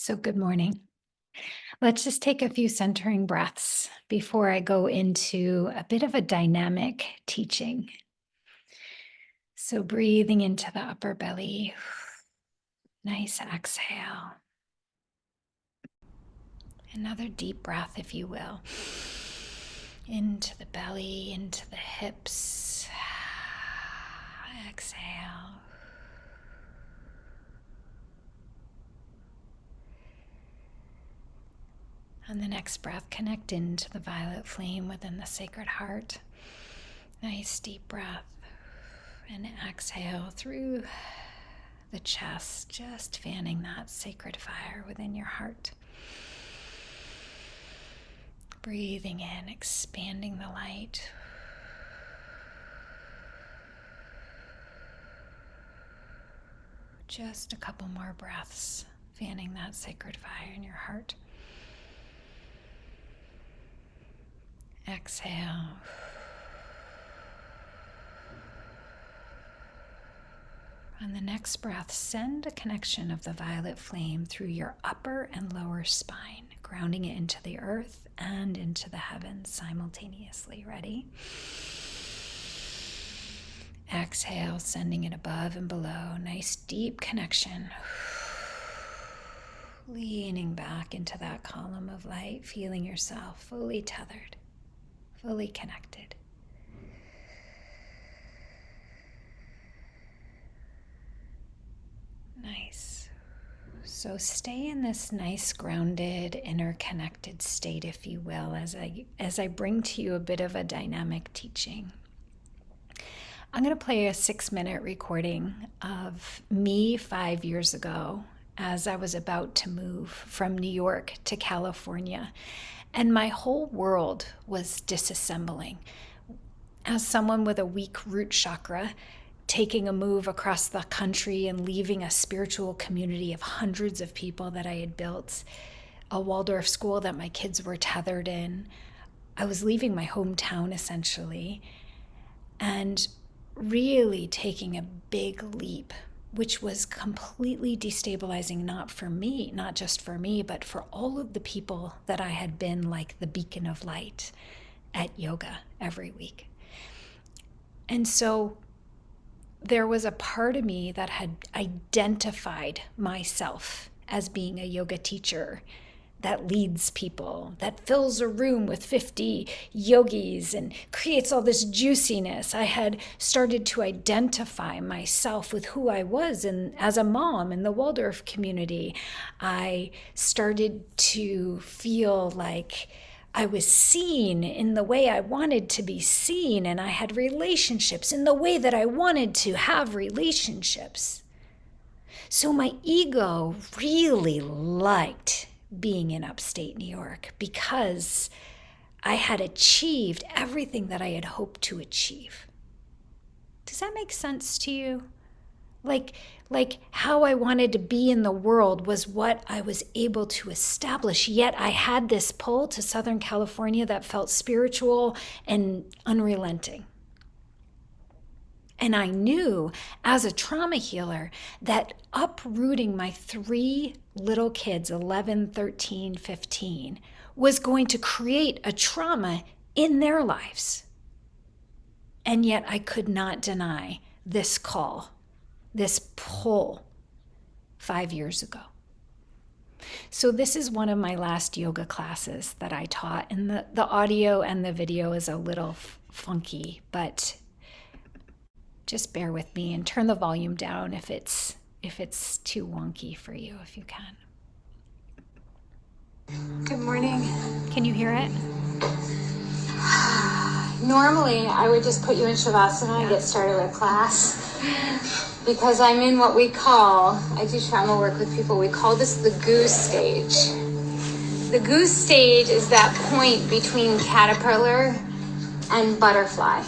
So, good morning. Let's just take a few centering breaths before I go into a bit of a dynamic teaching. So, breathing into the upper belly, nice exhale. Another deep breath, if you will, into the belly, into the hips. Exhale. On the next breath, connect into the violet flame within the sacred heart. Nice deep breath. And exhale through the chest, just fanning that sacred fire within your heart. Breathing in, expanding the light. Just a couple more breaths, fanning that sacred fire in your heart. Exhale. On the next breath, send a connection of the violet flame through your upper and lower spine, grounding it into the earth and into the heavens simultaneously. Ready? Exhale, sending it above and below. Nice deep connection. Leaning back into that column of light, feeling yourself fully tethered, fully connected. Nice. So stay in this nice, grounded, interconnected state, if you will, as I bring to you a bit of a dynamic teaching. I'm going to play a 6-minute recording of me 5 years ago as I was about to move from New York to California, and my whole world was disassembling. As someone with a weak root chakra, taking a move across the country and leaving a spiritual community of hundreds of people that I had built, a Waldorf school that my kids were tethered in. I was leaving my hometown essentially and really taking a big leap, which was completely destabilizing, not just for me, but for all of the people that I had been like the beacon of light at yoga every week. And so there was a part of me that had identified myself as being a yoga teacher that leads people, that fills a room with 50 yogis and creates all this juiciness. I had started to identify myself with who I was and as a mom in the Waldorf community. I started to feel like I was seen in the way I wanted to be seen, and I had relationships in the way that I wanted to have relationships. So my ego really liked being in upstate New York because I had achieved everything that I had hoped to achieve. Does that make sense to you? Like how I wanted to be in the world was what I was able to establish, yet I had this pull to Southern California that felt spiritual and unrelenting. And I knew as a trauma healer that uprooting my 3 little kids, 11, 13, 15, was going to create a trauma in their lives. And yet I could not deny this call, this pull 5 years ago. So this is one of my last yoga classes that I taught, and the audio and the video is a little funky, but just bear with me and turn the volume down if it's too wonky for you, if you can. Good morning. Can you hear it? Normally, I would just put you in Shavasana and get started with class. Because I'm in what we call, I do trauma work with people, we call this the goose stage. The goose stage is that point between caterpillar and butterfly,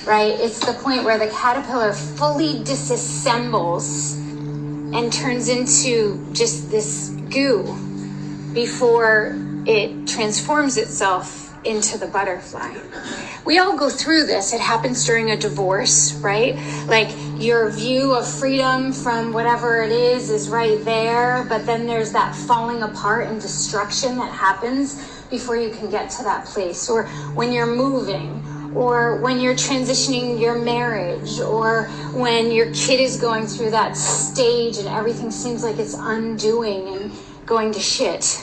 right? It's the point where the caterpillar fully disassembles and turns into just this goo before it transforms itself into the butterfly. We all go through this. It happens during a divorce, right? Like your view of freedom from whatever it is right there, but then there's that falling apart and destruction that happens before you can get to that place. Or when you're moving, or when you're transitioning your marriage, or when your kid is going through that stage and everything seems like it's undoing and going to shit.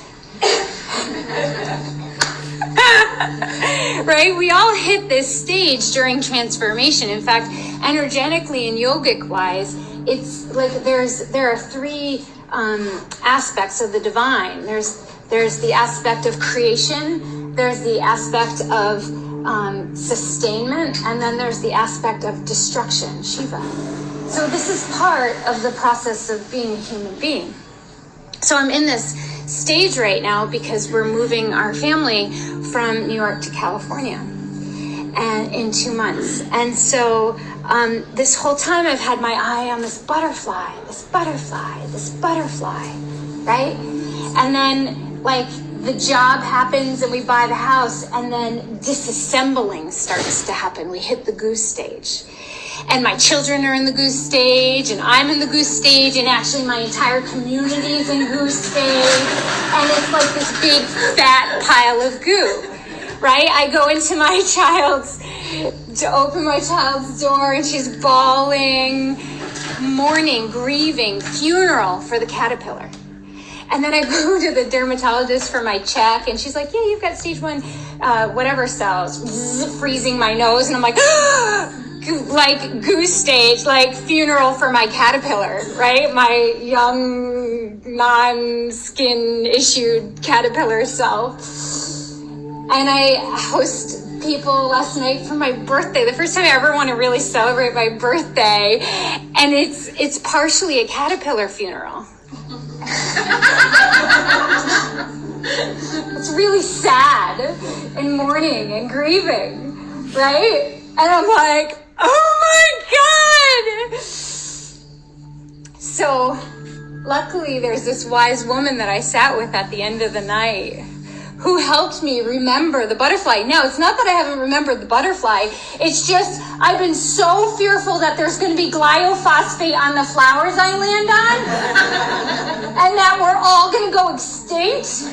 Right? We all hit this stage during transformation. In fact, energetically and yogic wise, it's like there are three aspects of the divine. There's the aspect of creation, there's the aspect of sustainment, and then there's the aspect of destruction, Shiva. So this is part of the process of being a human being. So I'm in this stage right now because we're moving our family from New York to California and in 2 months. And so this whole time I've had my eye on this butterfly, right? And then like the job happens and we buy the house, and then disassembling starts to happen. We hit the goose stage. And my children are in the goose stage, and I'm in the goose stage, and actually my entire community is in goose stage. And it's like this big fat pile of goo, right? I go into to open my child's door, and she's bawling, mourning, grieving, funeral for the caterpillar. And then I go to the dermatologist for my check, and she's like, yeah, you've got stage 1, whatever cells, freezing my nose. And I'm like, like goose stage, like funeral for my caterpillar, right? My young, non-skin issued caterpillar self. And I host people last night for my birthday, the first time I ever want to really celebrate my birthday. And it's partially a caterpillar funeral. It's really sad and mourning and grieving, right? And I'm like, oh my God! So luckily there's this wise woman that I sat with at the end of the night who helped me remember the butterfly. Now, it's not that I haven't remembered the butterfly. It's just I've been so fearful that there's going to be glyphosate on the flowers I land on and that we're all going to go extinct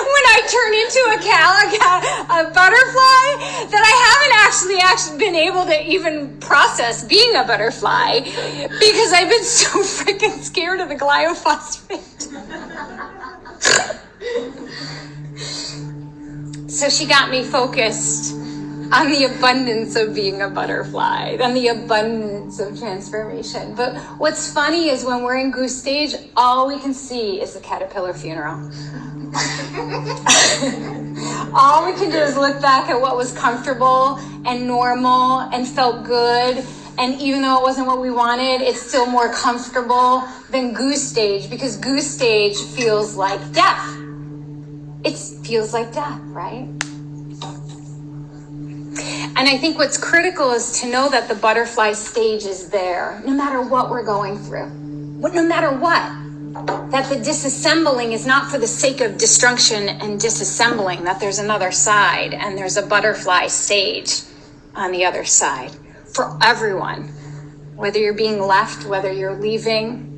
when I turn into a butterfly, that I haven't actually been able to even process being a butterfly because I've been so freaking scared of the glyphosate. So she got me focused on the abundance of being a butterfly, on the abundance of transformation. But what's funny is when we're in goose stage, all we can see is the caterpillar funeral. All we can do is look back at what was comfortable and normal and felt good. And even though it wasn't what we wanted, it's still more comfortable than goose stage, because goose stage feels like death. It feels like death, right? And I think what's critical is to know that the butterfly stage is there, no matter what we're going through. No matter what. That the disassembling is not for the sake of destruction and disassembling, that there's another side, and there's a butterfly stage on the other side for everyone. Whether you're being left, whether you're leaving,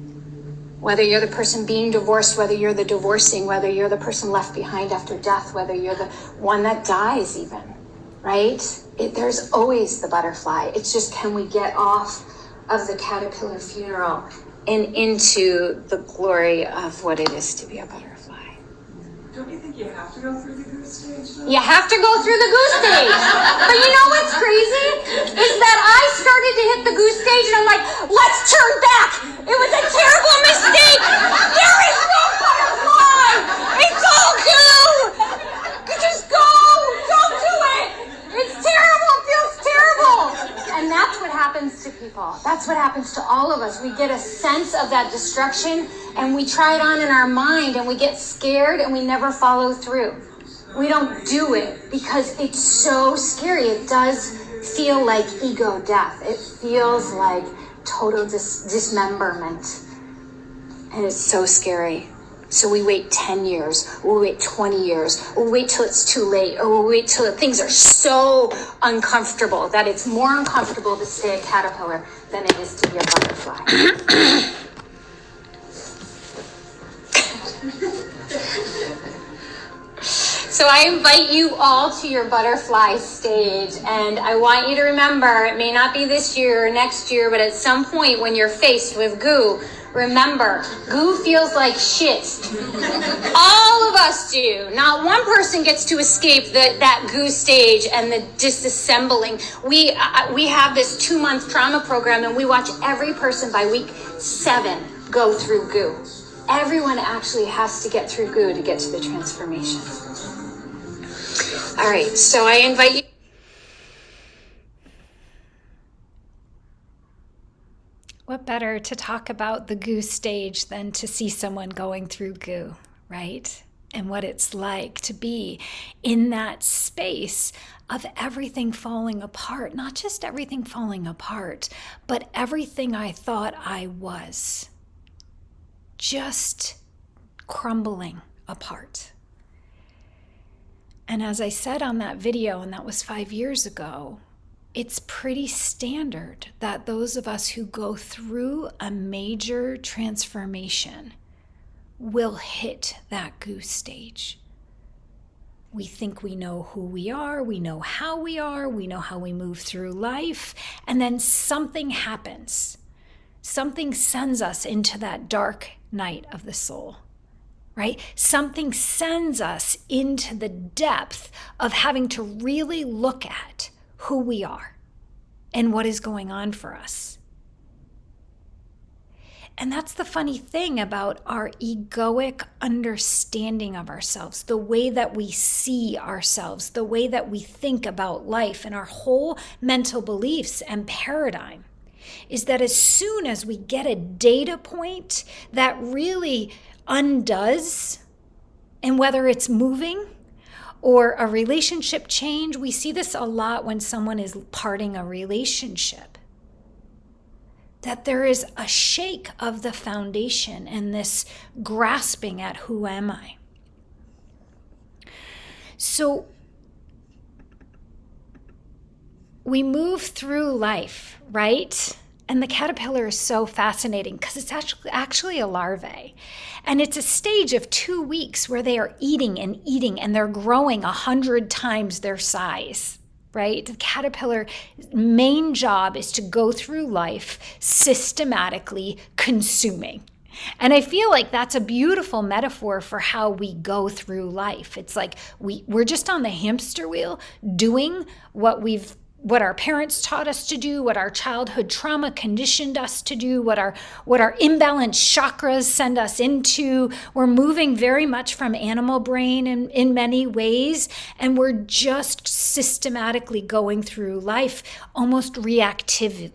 whether you're the person being divorced, whether you're the divorcing, whether you're the person left behind after death, whether you're the one that dies even, right? There's always the butterfly. It's just, can we get off of the caterpillar funeral and into the glory of what it is to be a butterfly? Don't you think you have to go through the goose stage, though? You have to go through the goose stage. But you know what's crazy? Is that I started to hit the goose stage and I'm like, let's turn back. It was a terrible mistake. There is no butterfly. It's all goo. Just go. Don't do it. It's terrible. It feels terrible. And that's what happens to people. That's what happens to all of us. We get a sense of that destruction and we try it on in our mind and we get scared and we never follow through. We don't do it because it's so scary. It does feel like ego death. It feels like total dismemberment. And it's so scary. So we wait 10 years, or we wait 20 years, or we wait till it's too late, or we wait till things are so uncomfortable that it's more uncomfortable to stay a caterpillar than it is to be a butterfly. So I invite you all to your butterfly stage, and I want you to remember, it may not be this year or next year, but at some point when you're faced with goo, remember, goo feels like shit. All of us do. Not one person gets to escape that goo stage and the disassembling. We have this 2-month trauma program, and we watch every person by week 7 go through goo. Everyone actually has to get through goo to get to the transformation. All right, so I invite you. What better to talk about the goo stage than to see someone going through goo, right? And what it's like to be in that space of everything falling apart. Not just everything falling apart, but everything I thought I was just crumbling apart. And as I said on that video, and that was 5 years ago, it's pretty standard that those of us who go through a major transformation will hit that goo stage. We think we know who we are, we know how we are, we know how we move through life, and then something happens. Something sends us into that dark night of the soul. Right? Something sends us into the depth of having to really look at who we are and what is going on for us. And that's the funny thing about our egoic understanding of ourselves, the way that we see ourselves, the way that we think about life, and our whole mental beliefs and paradigm, is that as soon as we get a data point that really undoes, and whether it's moving or a relationship change, we see this a lot when someone is parting a relationship, that there is a shake of the foundation and this grasping at who am I. So we move through life, right? And the caterpillar is so fascinating because it's actually a larvae. And it's a stage of 2 weeks where they are eating, and they're growing 100 times their size, right? The caterpillar's main job is to go through life systematically consuming. And I feel like that's a beautiful metaphor for how we go through life. It's like we're just on the hamster wheel doing what our parents taught us to do, what our childhood trauma conditioned us to do, what our imbalanced chakras send us into. We're moving very much from animal brain in many ways, and we're just systematically going through life almost reactively,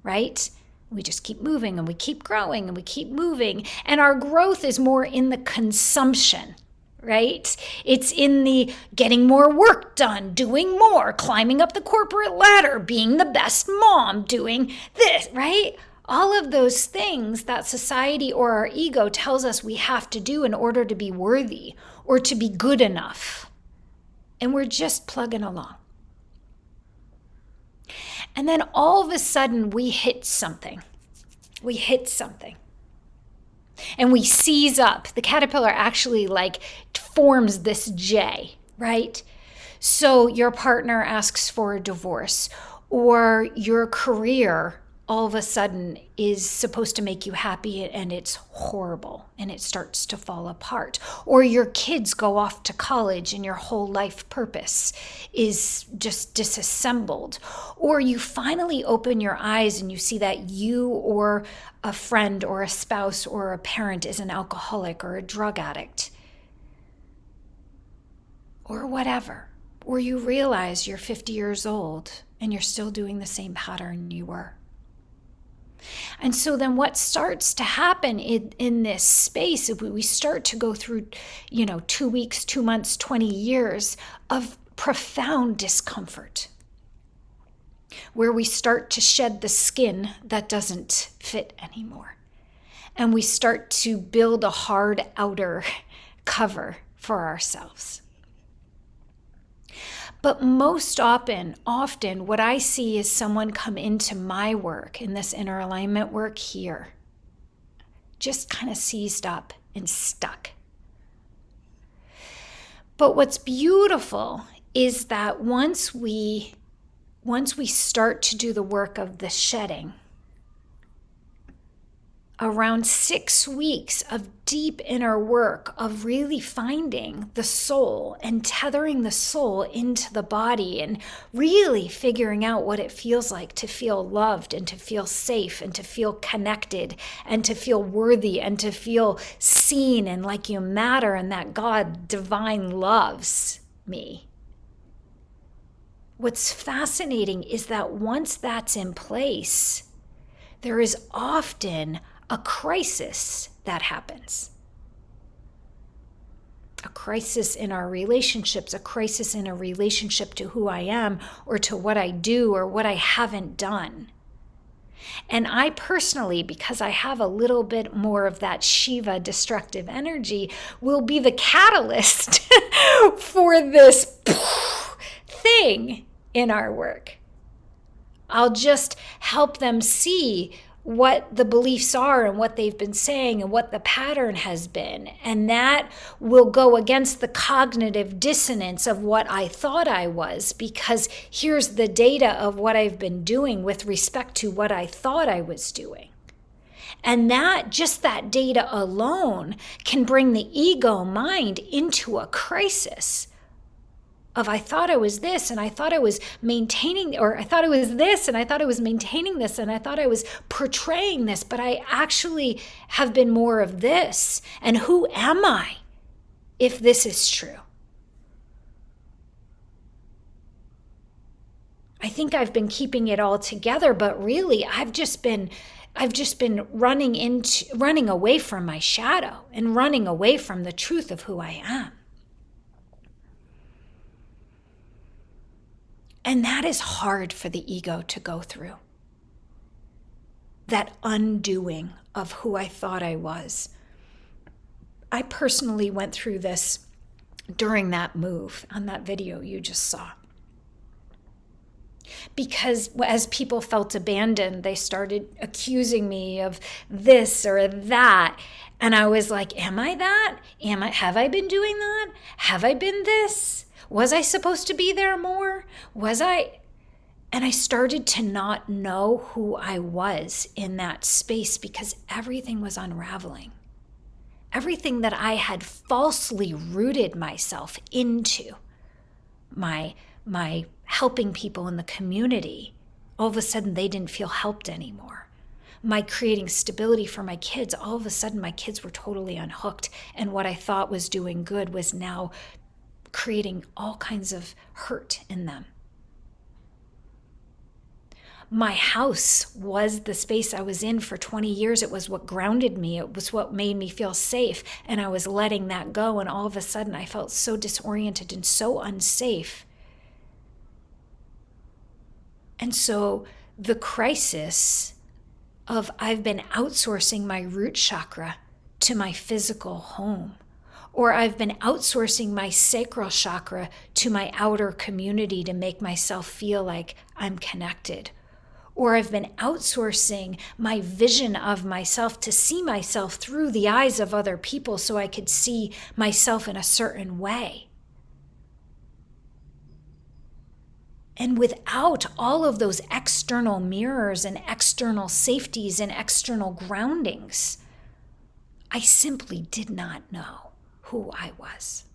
right? We just keep moving, and we keep growing, and we keep moving, and our growth is more in the consumption, right? It's in the getting more work done, doing more, climbing up the corporate ladder, being the best mom, doing this, right? All of those things that society or our ego tells us we have to do in order to be worthy or to be good enough. And we're just plugging along. And then all of a sudden we hit something. And we seize up. The caterpillar actually forms this J, right? So your partner asks for a divorce, or your career all of a sudden is supposed to make you happy and it's horrible and it starts to fall apart. Or your kids go off to college and your whole life purpose is just disassembled. Or you finally open your eyes and you see that you or a friend or a spouse or a parent is an alcoholic or a drug addict or whatever. Or you realize you're 50 years old and you're still doing the same pattern you were. And so then what starts to happen in this space, if we start to go through, 2 weeks, 2 months, 20 years of profound discomfort, where we start to shed the skin that doesn't fit anymore. and we start to build a hard outer cover for ourselves. But most often what I see is someone come into my work, in this inner alignment work here, just kind of seized up and stuck. But what's beautiful is that once we start to do the work of the shedding, around 6 weeks of deep inner work of really finding the soul and tethering the soul into the body and really figuring out what it feels like to feel loved and to feel safe and to feel connected and to feel worthy and to feel seen and like you matter and that God divine loves me. What's fascinating is that once that's in place, there is often a crisis that happens. A crisis in our relationships, a crisis in a relationship to who I am or to what I do or what I haven't done. And I personally, because I have a little bit more of that Shiva destructive energy, will be the catalyst for this thing in our work. I'll just help them see what the beliefs are and what they've been saying and what the pattern has been. And that will go against the cognitive dissonance of what I thought I was, because here's the data of what I've been doing with respect to what I thought I was doing. And that, just that data alone can bring the ego mind into a crisis of I thought I was this and I thought I was maintaining, or I thought I was this and I thought I was maintaining this and I thought I was portraying this, but I actually have been more of this. And who am I if this is true? I think I've been keeping it all together, but really I've just been running away from my shadow and running away from the truth of who I am. And that is hard for the ego to go through. That undoing of who I thought I was. I personally went through this during that move on that video you just saw. Because as people felt abandoned, they started accusing me of this or that. And I was like, am I that? Have I been doing that? Have I been this? Was I supposed to be there more? Was I? And I started to not know who I was in that space because everything was unraveling. Everything that I had falsely rooted myself into, my helping people in the community, all of a sudden they didn't feel helped anymore. My creating stability for my kids, all of a sudden my kids were totally unhooked, and what I thought was doing good was now creating all kinds of hurt in them. My house was the space I was in for 20 years. It was what grounded me. It was what made me feel safe. And I was letting that go. And all of a sudden I felt so disoriented and so unsafe. And so the crisis of I've been outsourcing my root chakra to my physical home, or I've been outsourcing my sacral chakra to my outer community to make myself feel like I'm connected. Or I've been outsourcing my vision of myself to see myself through the eyes of other people so I could see myself in a certain way. And without all of those external mirrors and external safeties and external groundings, I simply did not know who I was.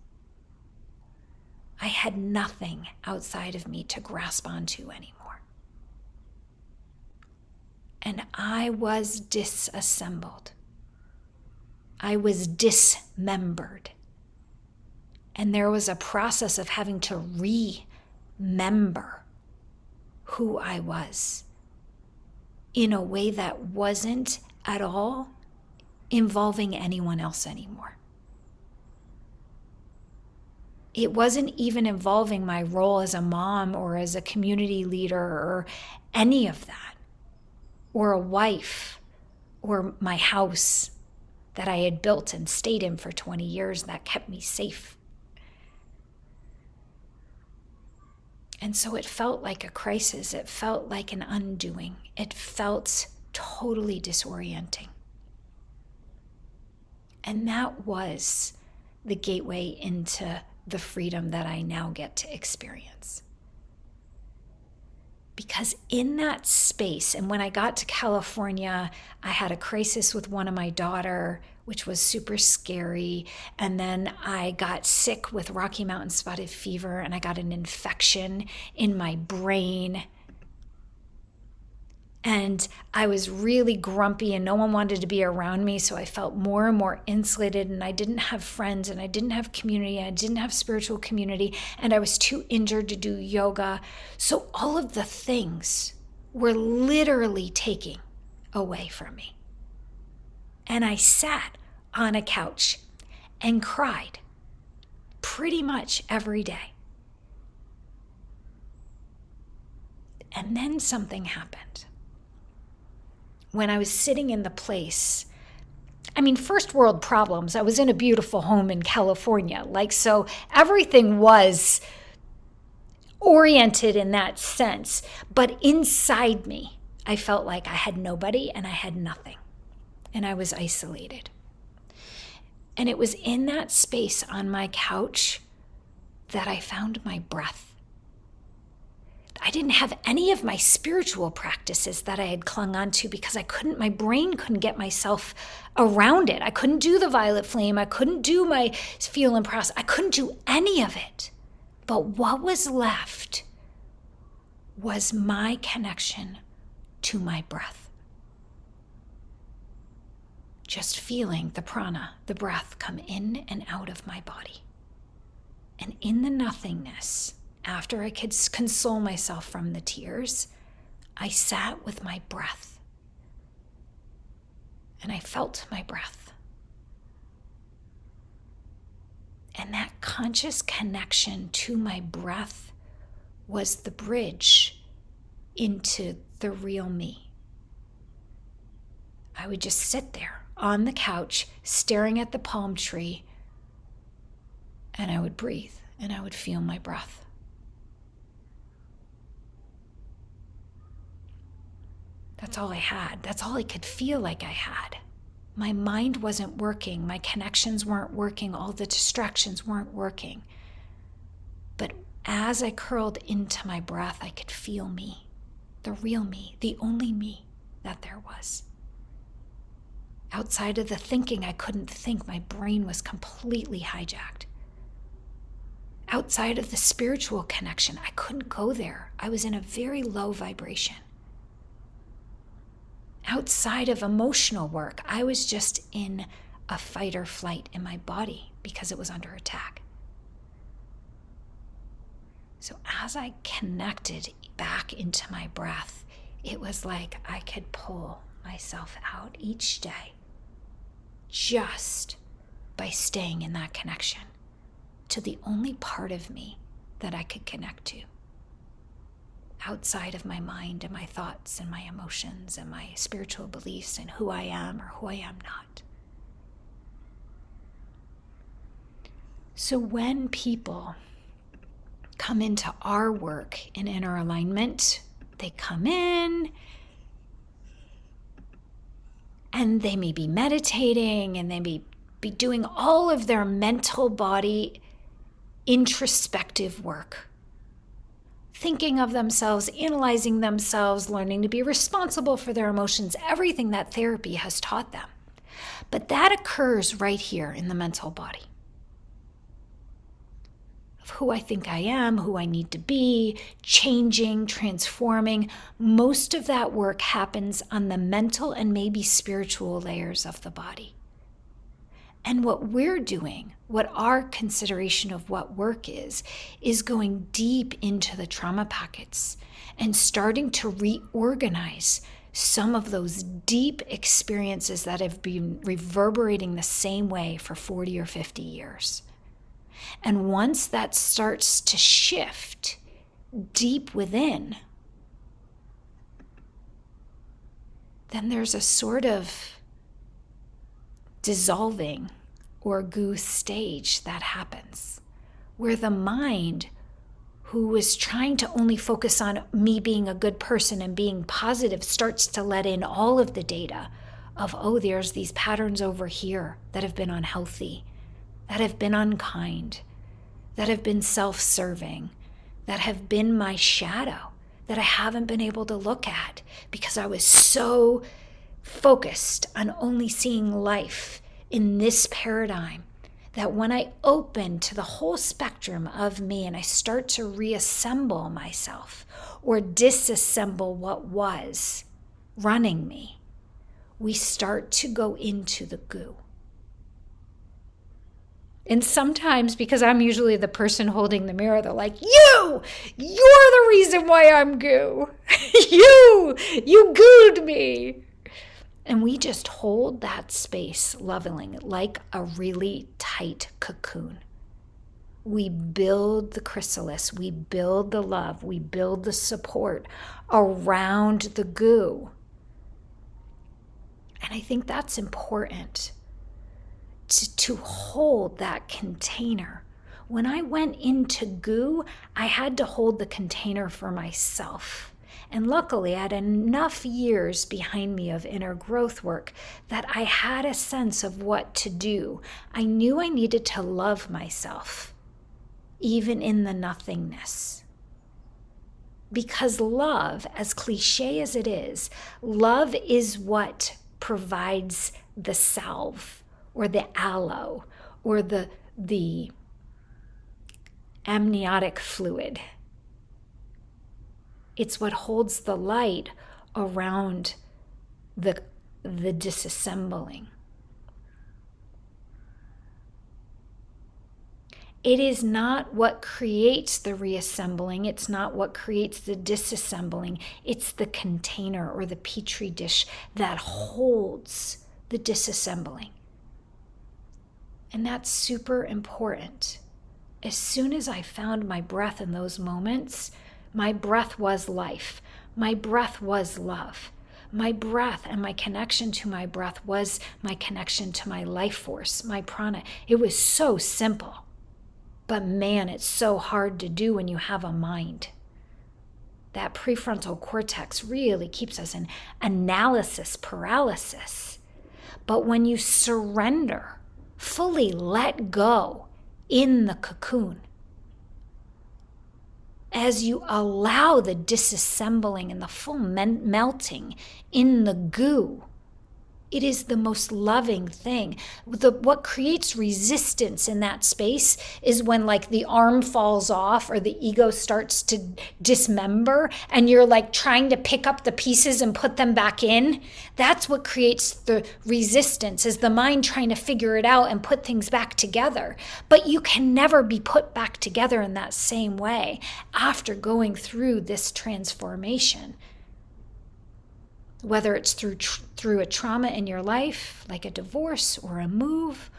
I had nothing outside of me to grasp onto anymore. And I was disassembled. I was dismembered. And there was a process of having to remember who I was in a way that wasn't at all involving anyone else anymore. It wasn't even involving my role as a mom or as a community leader or any of that, or a wife, or my house that I had built and stayed in for 20 years that kept me safe. And so it felt like a crisis. It felt like an undoing. It felt totally disorienting. And that was the gateway into the freedom that I now get to experience. Because in that space, and when I got to California, I had a crisis with one of my daughter, which was super scary. And then I got sick with Rocky Mountain spotted fever, and I got an infection in my brain. And I was really grumpy and no one wanted to be around me. So I felt more and more insulated, and I didn't have friends, and I didn't have community. I didn't have spiritual community, and I was too injured to do yoga. So all of the things were literally taking away from me. And I sat on a couch and cried pretty much every day. And then something happened. When I was sitting in the place, first world problems. I was in a beautiful home in California. So everything was oriented in that sense. But inside me, I felt like I had nobody and I had nothing. And I was isolated. And it was in that space on my couch that I found my breath. I didn't have any of my spiritual practices that I had clung onto because my brain couldn't get myself around it. I couldn't do the violet flame. I couldn't do my feel and process. I couldn't do any of it. But what was left was my connection to my breath. Just feeling the prana, the breath, come in and out of my body. And in the nothingness, after I could console myself from the tears, I sat with my breath. And I felt my breath. And that conscious connection to my breath was the bridge into the real me. I would just sit there on the couch, staring at the palm tree, and I would breathe, and I would feel my breath. That's all I had. That's all I could feel like I had. My mind wasn't working. My connections weren't working. All the distractions weren't working. But as I curled into my breath, I could feel me, the real me, the only me that there was. Outside of the thinking, I couldn't think. My brain was completely hijacked. Outside of the spiritual connection, I couldn't go there. I was in a very low vibration. Outside of emotional work, I was just in a fight or flight in my body because it was under attack. So as I connected back into my breath, it was like I could pull myself out each day just by staying in that connection to the only part of me that I could connect to, outside of my mind and my thoughts and my emotions and my spiritual beliefs and who I am or who I am not. So when people come into our work in inner alignment, they come in and they may be meditating and they may be doing all of their mental body introspective work, thinking of themselves, analyzing themselves, learning to be responsible for their emotions, everything that therapy has taught them. But that occurs right here in the mental body. Of who I think I am, who I need to be, changing, transforming. Most of that work happens on the mental and maybe spiritual layers of the body. And what we're doing, what our consideration of what work is going deep into the trauma pockets and starting to reorganize some of those deep experiences that have been reverberating the same way for 40 or 50 years. And once that starts to shift deep within, then there's a sort of dissolving or goose stage that happens, where the mind, who was trying to only focus on me being a good person and being positive, starts to let in all of the data of, oh, there's these patterns over here that have been unhealthy, that have been unkind, that have been self-serving, that have been my shadow, that I haven't been able to look at because I was so focused on only seeing life in this paradigm, that when I open to the whole spectrum of me and I start to reassemble myself or disassemble what was running me, we start to go into the goo. And sometimes, because I'm usually the person holding the mirror, they're like, you're the reason why I'm goo. you gooed me. And we just hold that space lovingly, like a really tight cocoon. We build the chrysalis, we build the love, we build the support around the goo. And I think that's important, to hold that container. When I went into goo, I had to hold the container for myself. And luckily, I had enough years behind me of inner growth work that I had a sense of what to do. I knew I needed to love myself, even in the nothingness. Because love, as cliche as it is, love is what provides the salve or the aloe or the amniotic fluid. It's what holds the light around the disassembling. It is not what creates the reassembling. It's not what creates the disassembling. It's the container or the petri dish that holds the disassembling. And that's super important. As soon as I found my breath in those moments, my breath was life. My breath was love. My breath and my connection to my breath was my connection to my life force, my prana. It was so simple. But man, it's so hard to do when you have a mind. That prefrontal cortex really keeps us in analysis paralysis. But when you surrender, fully let go in the cocoon, as you allow the disassembling and the full melting in the goo, it is the most loving thing. What creates resistance in that space is when like the arm falls off or the ego starts to dismember and you're like trying to pick up the pieces and put them back in. That's what creates the resistance, is the mind trying to figure it out and put things back together. But you can never be put back together in that same way after going through this transformation. Whether it's through a trauma in your life, like a divorce or a move,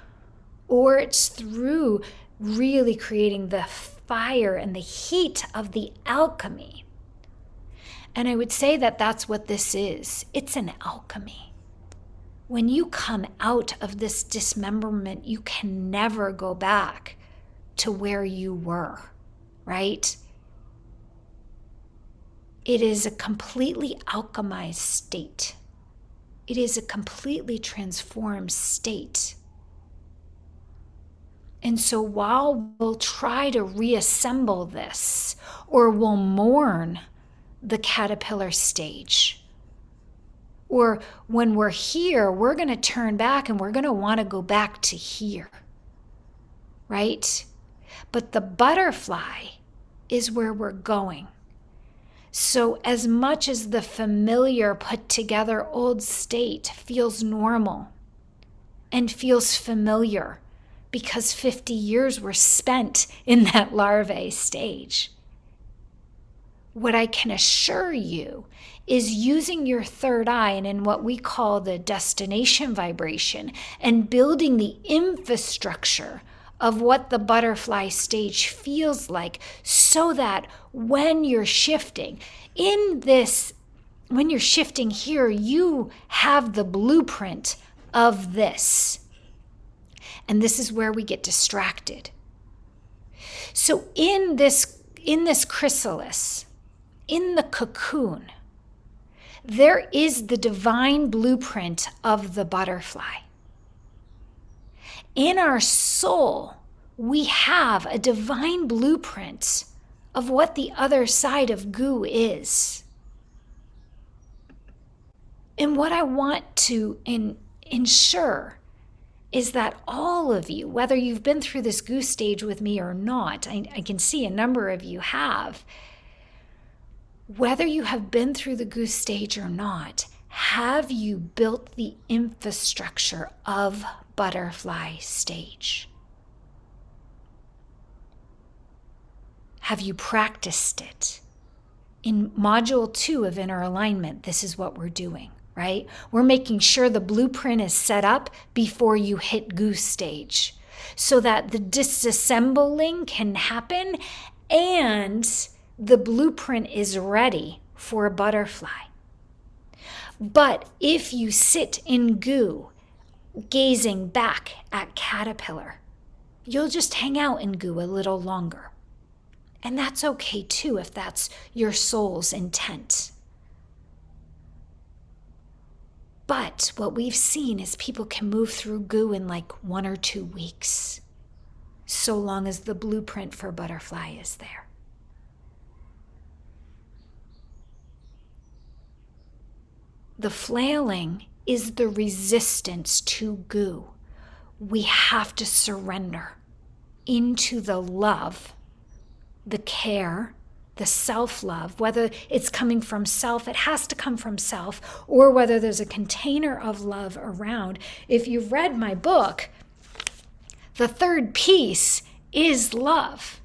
or it's through really creating the fire and the heat of the alchemy. And I would say that that's what this is. It's an alchemy. When you come out of this dismemberment, you can never go back to where you were, right? It is a completely alchemized state. It is a completely transformed state. And so while we'll try to reassemble this, or we'll mourn the caterpillar stage, or when we're here, we're going to turn back and we're going to want to go back to here, right? But the butterfly is where we're going. So as much as the familiar, put together old state feels normal and feels familiar because 50 years were spent in that larvae stage, what I can assure you is using your third eye and in what we call the destination vibration and building the infrastructure of what the butterfly stage feels like, so that when you're shifting in this when you're shifting here, you have the blueprint of this. And this is where we get distracted. So in this chrysalis, in the cocoon, there is the divine blueprint of the butterfly. In our soul, we have a divine blueprint of what the other side of goo is. And what I want to ensure is that all of you, whether you've been through this goose stage with me or not, I can see a number of you have, whether you have been through the goose stage or not, have you built the infrastructure of butterfly stage? Have you practiced it? In module 2 of inner alignment, this is what we're doing, right? We're making sure the blueprint is set up before you hit goose stage so that the disassembling can happen and the blueprint is ready for a butterfly. But if you sit in goo, gazing back at caterpillar, you'll just hang out in goo a little longer. And that's okay too if that's your soul's intent. But what we've seen is people can move through goo in like 1 or 2 weeks, so long as the blueprint for butterfly is there. The flailing is the resistance to goo. We have to surrender into the love, the care, the self-love, whether it's coming from self, it has to come from self, or whether there's a container of love around. If you've read my book, the third piece is love,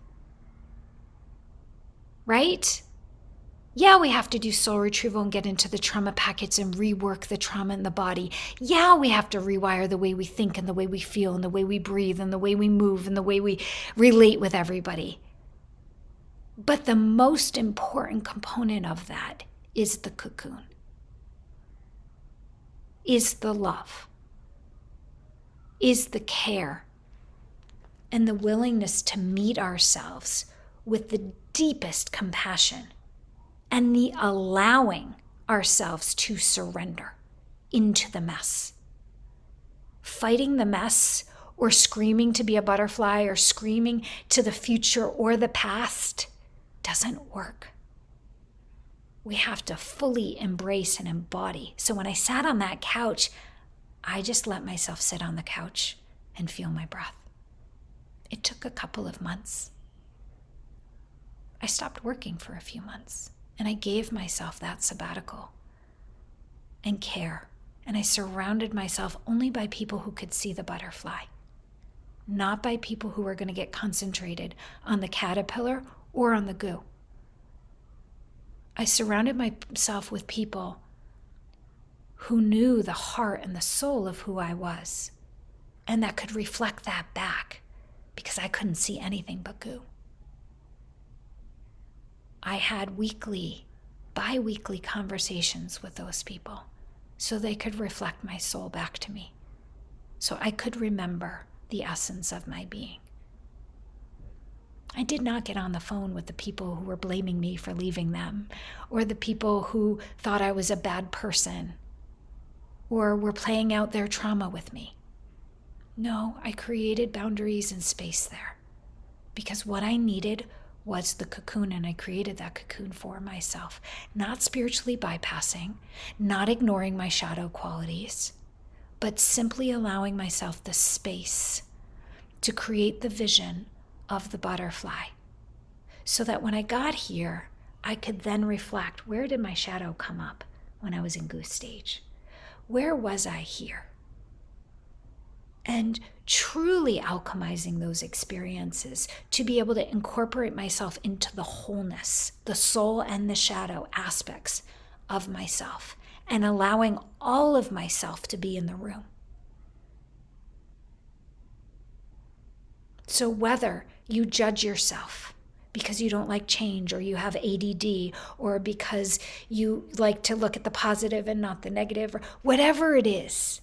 right? Yeah, we have to do soul retrieval and get into the trauma packets and rework the trauma in the body. Yeah, we have to rewire the way we think and the way we feel and the way we breathe and the way we move and the way we relate with everybody. But the most important component of that is the cocoon, is the love, is the care, and the willingness to meet ourselves with the deepest compassion and the allowing ourselves to surrender into the mess. Fighting the mess or screaming to be a butterfly or screaming to the future or the past doesn't work. We have to fully embrace and embody. So when I sat on that couch, I just let myself sit on the couch and feel my breath. It took a couple of months. I stopped working for a few months and I gave myself that sabbatical and care. And I surrounded myself only by people who could see the butterfly, not by people who were going to get concentrated on the caterpillar or on the goo. I surrounded myself with people who knew the heart and the soul of who I was and that could reflect that back because I couldn't see anything but goo. I had weekly, bi-weekly conversations with those people so they could reflect my soul back to me, so I could remember the essence of my being. I did not get on the phone with the people who were blaming me for leaving them, or the people who thought I was a bad person, or were playing out their trauma with me. No, I created boundaries and space there, because what I needed was the cocoon, and I created that cocoon for myself, not spiritually bypassing, not ignoring my shadow qualities, but simply allowing myself the space to create the vision of the butterfly, so that when I got here, I could then reflect, where did my shadow come up when I was in goose stage? Where was I here? And truly alchemizing those experiences to be able to incorporate myself into the wholeness, the soul and the shadow aspects of myself, and allowing all of myself to be in the room. So whether you judge yourself because you don't like change, or you have ADD, or because you like to look at the positive and not the negative, or whatever it is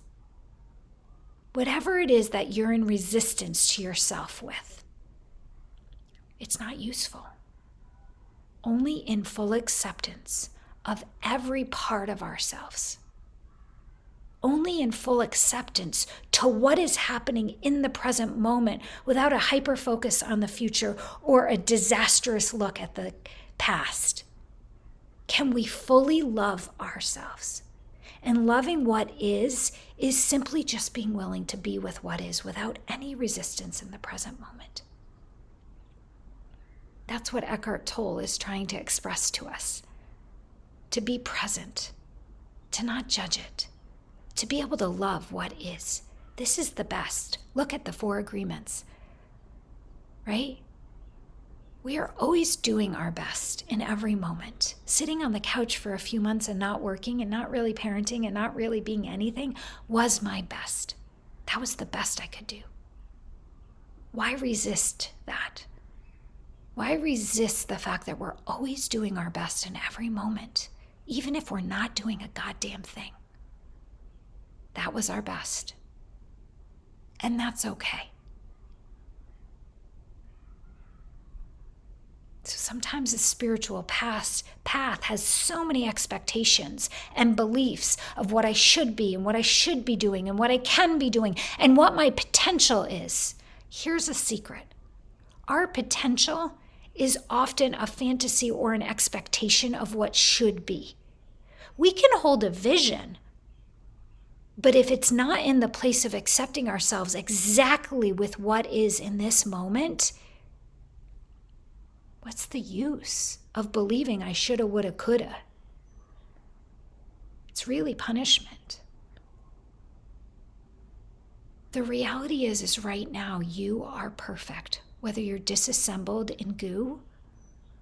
that you're in resistance to yourself with, it's not useful. Only in full acceptance of every part of ourselves. Only in full acceptance to what is happening in the present moment without a hyper focus on the future or a disastrous look at the past can we fully love ourselves. And loving what is simply just being willing to be with what is without any resistance in the present moment. That's what Eckhart Tolle is trying to express to us. To be present, to not judge it, to be able to love what is. This is the best. Look at the 4 agreements, right? We are always doing our best in every moment. Sitting on the couch for a few months and not working and not really parenting and not really being anything was my best. That was the best I could do. Why resist that? Why resist the fact that we're always doing our best in every moment, even if we're not doing a goddamn thing? That was our best. And that's okay. So sometimes the spiritual path has so many expectations and beliefs of what I should be and what I should be doing and what I can be doing and what my potential is. Here's a secret. Our potential is often a fantasy or an expectation of what should be. We can hold a vision, but if it's not in the place of accepting ourselves exactly with what is in this moment, what's the use of believing I shoulda, woulda, coulda? It's really punishment. The reality is right now you are perfect. Whether you're disassembled in goo,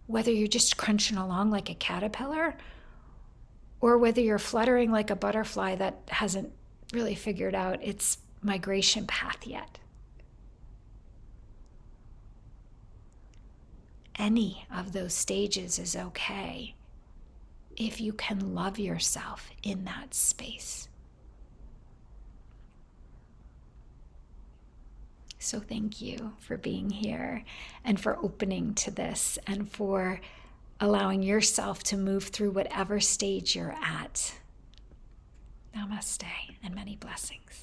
whether you're just crunching along like a caterpillar, or whether you're fluttering like a butterfly that hasn't really figured out its migration path yet. Any of those stages is okay if you can love yourself in that space. So thank you for being here and for opening to this and for allowing yourself to move through whatever stage you're at. Namaste and many blessings.